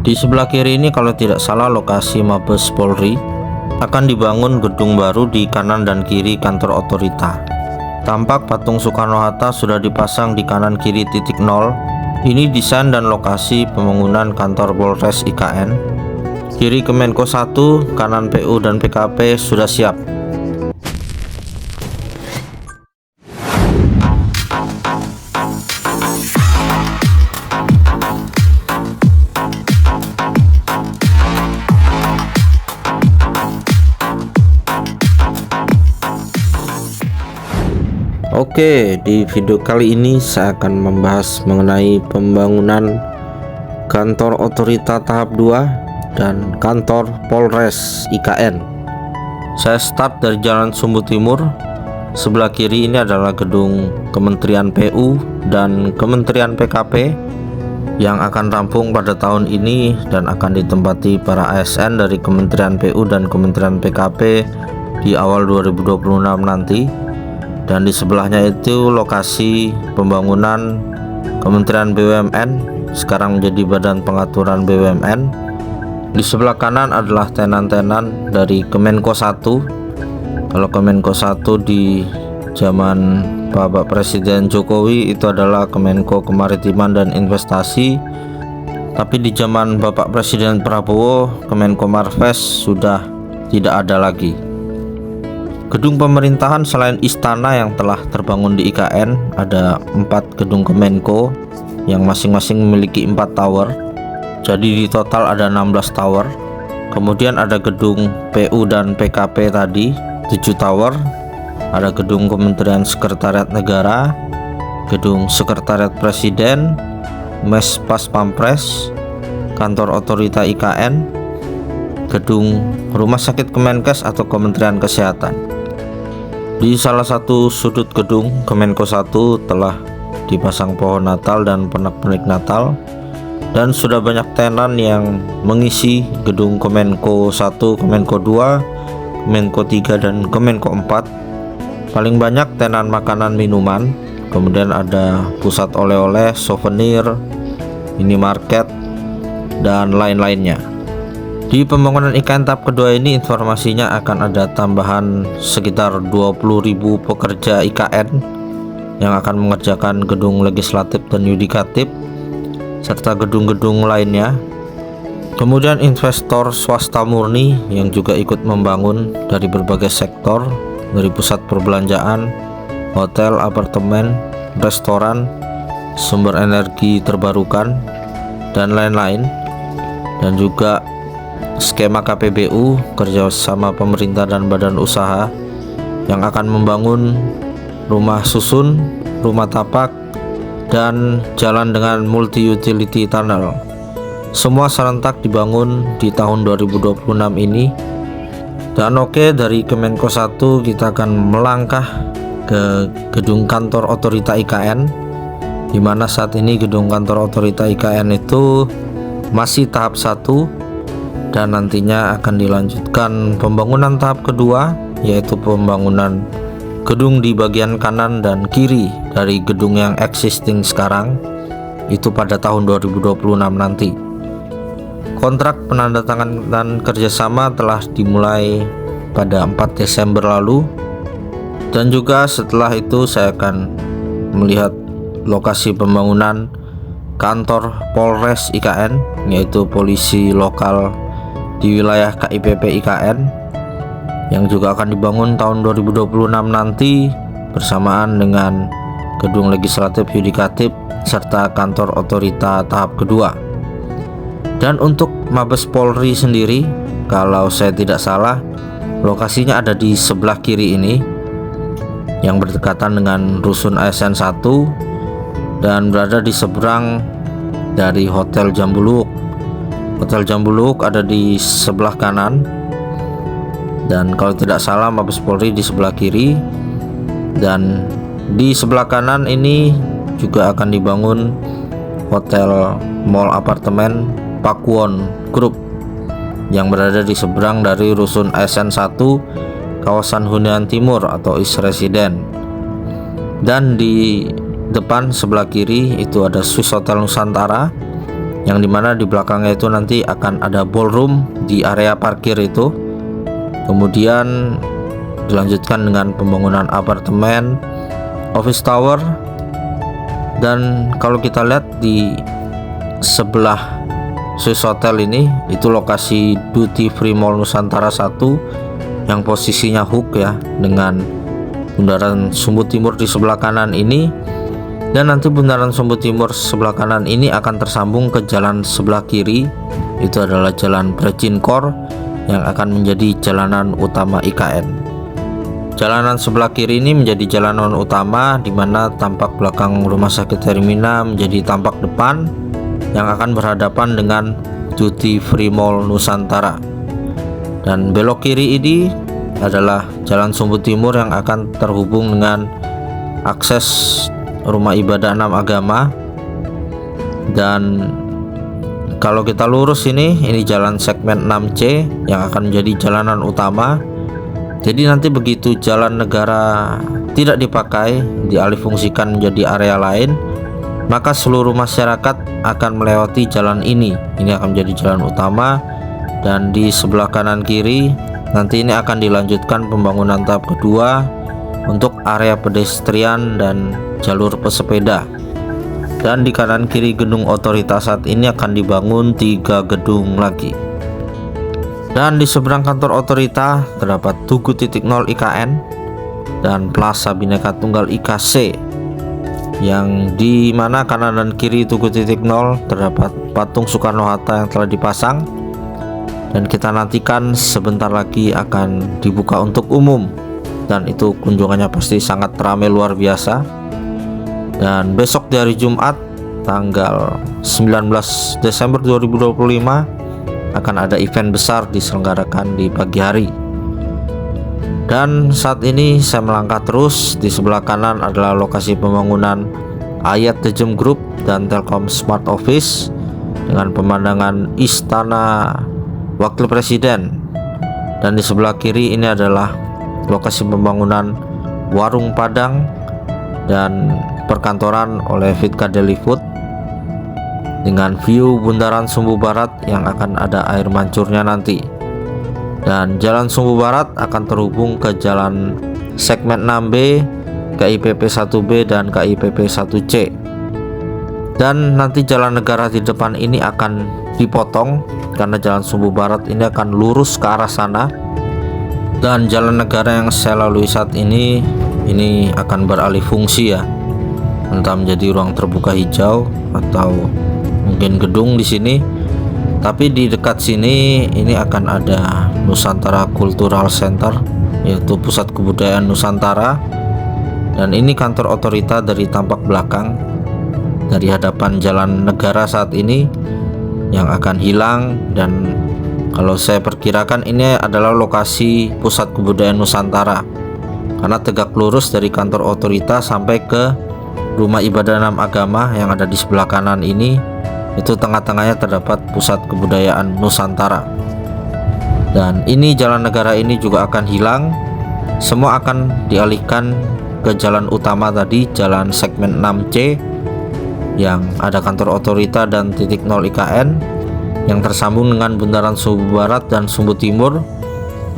Di sebelah kiri ini kalau tidak salah lokasi Mabes Polri. Akan dibangun gedung baru di kanan dan kiri kantor otorita. Tampak patung Soekarno-Hatta sudah dipasang di kanan kiri titik nol. Ini desain dan lokasi pembangunan kantor Polres IKN. Kiri Kemenko 1, kanan PU dan PKP sudah siap. Oke, di video kali ini saya akan membahas mengenai pembangunan kantor otorita tahap 2 dan kantor Polres IKN. Saya start dari Jalan Sumbu Timur. Sebelah kiri ini adalah gedung Kementerian PU dan Kementerian PKP yang akan rampung pada tahun ini dan akan ditempati para ASN dari Kementerian PU dan Kementerian PKP di awal 2026 nanti. Dan di sebelahnya itu lokasi pembangunan Kementerian BUMN, sekarang menjadi Badan Pengaturan BUMN. Di sebelah kanan adalah tenan-tenan dari Kemenko 1. Kalau Kemenko 1 di zaman Bapak Presiden Jokowi itu adalah Kemenko Kemaritiman dan Investasi. Tapi di zaman Bapak Presiden Prabowo, Kemenko Marves sudah tidak ada lagi. Gedung pemerintahan selain istana yang telah terbangun di IKN, ada 4 gedung Kemenko yang masing-masing memiliki 4 tower. Jadi di total ada 16 tower. Kemudian ada gedung PU dan PKP tadi 7 tower. Ada gedung Kementerian Sekretariat Negara, gedung Sekretariat Presiden, Mes Pas Pampres, kantor otorita IKN, gedung Rumah Sakit Kemenkes atau Kementerian Kesehatan. Di salah satu sudut gedung Kemenko 1 telah dipasang pohon Natal dan pernak-pernik Natal, dan sudah banyak tenan yang mengisi gedung Kemenko 1, Kemenko 2, Kemenko 3 dan Kemenko 4. Paling banyak tenan makanan minuman, kemudian ada pusat oleh-oleh, souvenir, minimarket dan lain-lainnya. Di pembangunan IKN tahap kedua ini informasinya akan ada tambahan sekitar 20.000 pekerja IKN yang akan mengerjakan gedung legislatif dan yudikatif serta gedung-gedung lainnya. Kemudian investor swasta murni yang juga ikut membangun dari berbagai sektor, dari pusat perbelanjaan, hotel, apartemen, restoran, sumber energi terbarukan dan lain-lain. Dan juga skema KPBU, kerjasama pemerintah dan badan usaha yang akan membangun rumah susun, rumah tapak, dan jalan dengan multi-utility tunnel. Semua serentak dibangun di tahun 2026 ini. Dan oke, dari Kemenko 1 kita akan melangkah ke gedung kantor otorita IKN, di mana saat ini gedung kantor otorita IKN itu masih tahap 1. Dan nantinya akan dilanjutkan pembangunan tahap kedua, yaitu pembangunan gedung di bagian kanan dan kiri dari gedung yang existing sekarang, itu pada tahun 2026 nanti. Kontrak penandatanganan kerjasama telah dimulai pada 4 Desember lalu. Dan juga setelah itu saya akan melihat lokasi pembangunan kantor Polres IKN, yaitu polisi lokal di wilayah KIPP IKN, yang juga akan dibangun tahun 2026 nanti bersamaan dengan gedung legislatif yudikatif serta kantor otorita tahap kedua. Dan untuk Mabes Polri sendiri, kalau saya tidak salah, lokasinya ada di sebelah kiri ini yang berdekatan dengan rusun ASN 1 dan berada di seberang dari Hotel Jambuluk. Hotel Jambuluk ada di sebelah kanan, dan kalau tidak salah Mabes Polri di sebelah kiri. Dan di sebelah kanan ini juga akan dibangun hotel mall apartemen Pakuwon Group yang berada di seberang dari rusun ASN 1 kawasan Hunian Timur atau East Resident. Dan di depan sebelah kiri itu ada Swiss Hotel Nusantara yang dimana di belakangnya itu nanti akan ada ballroom di area parkir itu. Kemudian dilanjutkan dengan pembangunan apartemen, office tower, dan kalau kita lihat di sebelah Swiss Hotel ini itu lokasi Duty Free Mall Nusantara 1 yang posisinya hook ya, dengan bundaran Sumbu Timur di sebelah kanan ini. Dan nanti bundaran Sumbu Timur sebelah kanan ini akan tersambung ke jalan sebelah kiri, itu adalah jalan Brejinkor yang akan menjadi jalanan utama IKN. Jalanan sebelah kiri ini menjadi jalanan utama, di mana tampak belakang Rumah Sakit Hermina menjadi tampak depan yang akan berhadapan dengan Duty Free Mall Nusantara. Dan belok kiri ini adalah jalan Sumbu Timur yang akan terhubung dengan akses Rumah Ibadah 6 Agama. Dan kalau kita lurus ini jalan segmen 6C yang akan menjadi jalanan utama. Jadi nanti begitu jalan negara tidak dipakai, dialihfungsikan menjadi area lain, maka seluruh masyarakat akan melewati jalan ini. Ini akan menjadi jalan utama, dan di sebelah kanan kiri nanti ini akan dilanjutkan pembangunan tahap kedua untuk area pedestrian dan jalur pesepeda. Dan di kanan kiri gedung otoritas saat ini akan dibangun 3 gedung lagi. Dan di seberang kantor otorita terdapat Tugu 0 IKN dan Plaza Bhinneka Tunggal Ika C, yang di mana kanan dan kiri Tugu 0 terdapat patung Soekarno-Hatta yang telah dipasang, dan kita nantikan sebentar lagi akan dibuka untuk umum, dan itu kunjungannya pasti sangat ramai luar biasa. Dan besok di hari Jumat tanggal 19 Desember 2025 akan ada event besar diselenggarakan di pagi hari. Dan saat ini saya melangkah terus, di sebelah kanan adalah lokasi pembangunan Ayat The Gem Group dan Telkom Smart Office dengan pemandangan Istana Wakil Presiden. Dan di sebelah kiri ini adalah lokasi pembangunan Warung Padang dan perkantoran oleh Vitka Deli Food dengan view bundaran Sumbu Barat yang akan ada air mancurnya nanti. Dan jalan Sumbu Barat akan terhubung ke jalan segmen 6B, KIPP 1B dan KIPP 1C. Dan nanti jalan negara di depan ini akan dipotong karena jalan Sumbu Barat ini akan lurus ke arah sana. Dan jalan negara yang saya lalui saat ini akan beralih fungsi ya, entah menjadi ruang terbuka hijau atau mungkin gedung di sini. Tapi di dekat sini ini akan ada Nusantara Cultural Center, yaitu pusat kebudayaan Nusantara. Dan ini kantor otorita dari tampak belakang, dari hadapan jalan negara saat ini yang akan hilang. Dan kalau saya perkirakan ini adalah lokasi pusat kebudayaan Nusantara, karena tegak lurus dari kantor otorita sampai ke Rumah Ibadah 6 Agama yang ada di sebelah kanan ini, itu tengah-tengahnya terdapat pusat kebudayaan Nusantara. Dan ini jalan negara ini juga akan hilang, semua akan dialihkan ke jalan utama tadi, jalan segmen 6C yang ada kantor otorita dan titik 0 IKN yang tersambung dengan bundaran Sumbu Barat dan Sumbu Timur.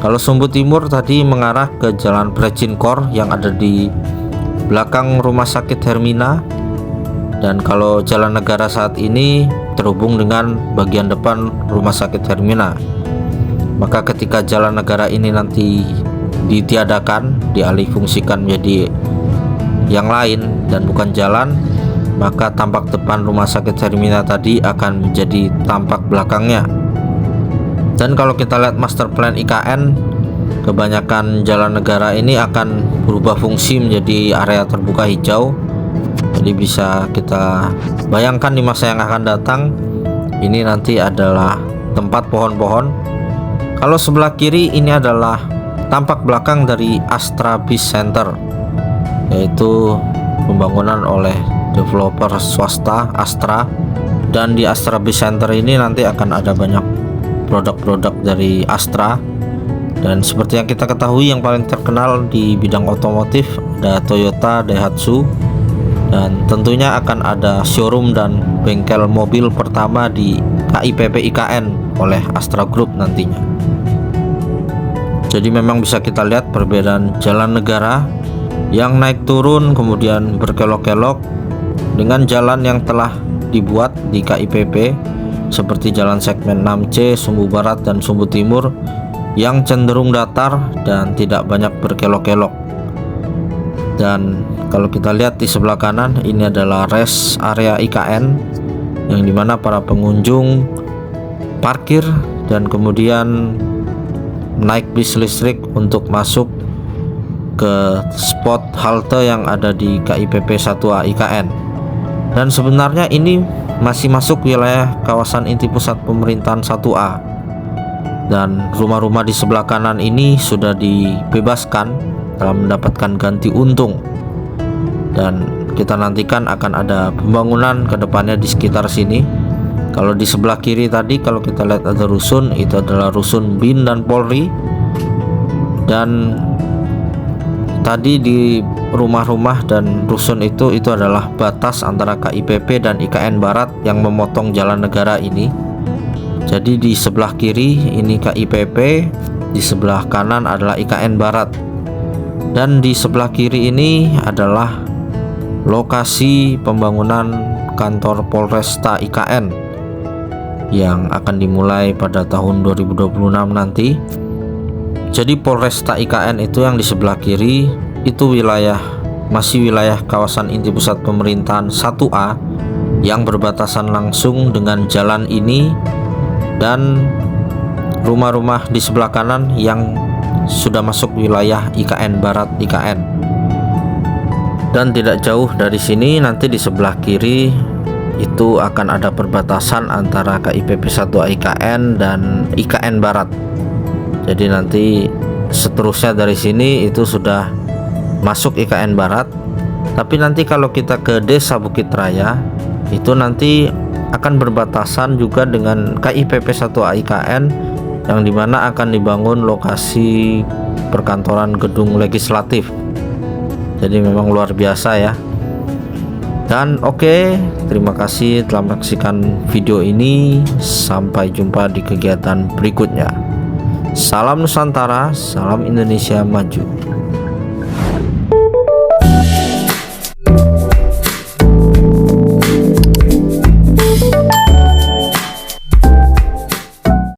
Kalau Sumbu Timur tadi mengarah ke jalan Brejinkor yang ada di belakang Rumah Sakit Hermina. Dan kalau jalan negara saat ini terhubung dengan bagian depan Rumah Sakit Hermina. Maka ketika jalan negara ini nanti ditiadakan, dialihfungsikan menjadi yang lain dan bukan jalan, maka tampak depan Rumah Sakit Hermina tadi akan menjadi tampak belakangnya. Dan kalau kita lihat master plan IKN, kebanyakan jalan negara ini akan berubah fungsi menjadi area terbuka hijau. Jadi bisa kita bayangkan di masa yang akan datang ini nanti adalah tempat pohon-pohon. Kalau sebelah kiri ini adalah tampak belakang dari Astra Biz Center, yaitu pembangunan oleh developer swasta Astra. Dan di Astra Biz Center ini nanti akan ada banyak produk-produk dari Astra. Dan seperti yang kita ketahui, yang paling terkenal di bidang otomotif ada Toyota, Daihatsu, dan tentunya akan ada showroom dan bengkel mobil pertama di KIPP IKN oleh Astra Group nantinya. Jadi memang bisa kita lihat perbedaan jalan negara yang naik turun kemudian berkelok-kelok dengan jalan yang telah dibuat di KIPP seperti jalan segmen 6C Sumbu Barat dan Sumbu Timur yang cenderung datar dan tidak banyak berkelok-kelok. Dan kalau kita lihat di sebelah kanan, ini adalah rest area IKN yang dimana para pengunjung parkir dan kemudian naik bis listrik untuk masuk ke spot halte yang ada di KIPP 1A IKN. Dan sebenarnya ini masih masuk wilayah kawasan inti pusat pemerintahan 1A, dan rumah-rumah di sebelah kanan ini sudah dibebaskan telah mendapatkan ganti untung, dan kita nantikan akan ada pembangunan ke depannya di sekitar sini. Kalau di sebelah kiri tadi, kalau kita lihat ada rusun, itu adalah rusun BIN dan Polri, dan tadi di rumah-rumah dan rusun itu adalah batas antara KIPP dan IKN Barat yang memotong jalan negara ini. Jadi di sebelah kiri ini KIPP, di sebelah kanan adalah IKN Barat, dan di sebelah kiri ini adalah lokasi pembangunan kantor Polresta IKN yang akan dimulai pada tahun 2026 nanti. Jadi Polresta IKN itu yang di sebelah kiri itu masih wilayah kawasan inti pusat pemerintahan 1A yang berbatasan langsung dengan jalan ini, dan rumah-rumah di sebelah kanan yang sudah masuk wilayah IKN Barat IKN. Dan tidak jauh dari sini nanti di sebelah kiri itu akan ada perbatasan antara KIPP 1A IKN dan IKN Barat. Jadi nanti seterusnya dari sini itu sudah masuk IKN Barat. Tapi nanti kalau kita ke Desa Bukit Raya itu nanti akan berbatasan juga dengan KIPP 1A IKN, yang dimana akan dibangun lokasi perkantoran gedung legislatif. Jadi memang luar biasa ya. Dan oke, terima kasih telah menyaksikan video ini. Sampai jumpa di kegiatan berikutnya. Salam Nusantara, salam Indonesia maju.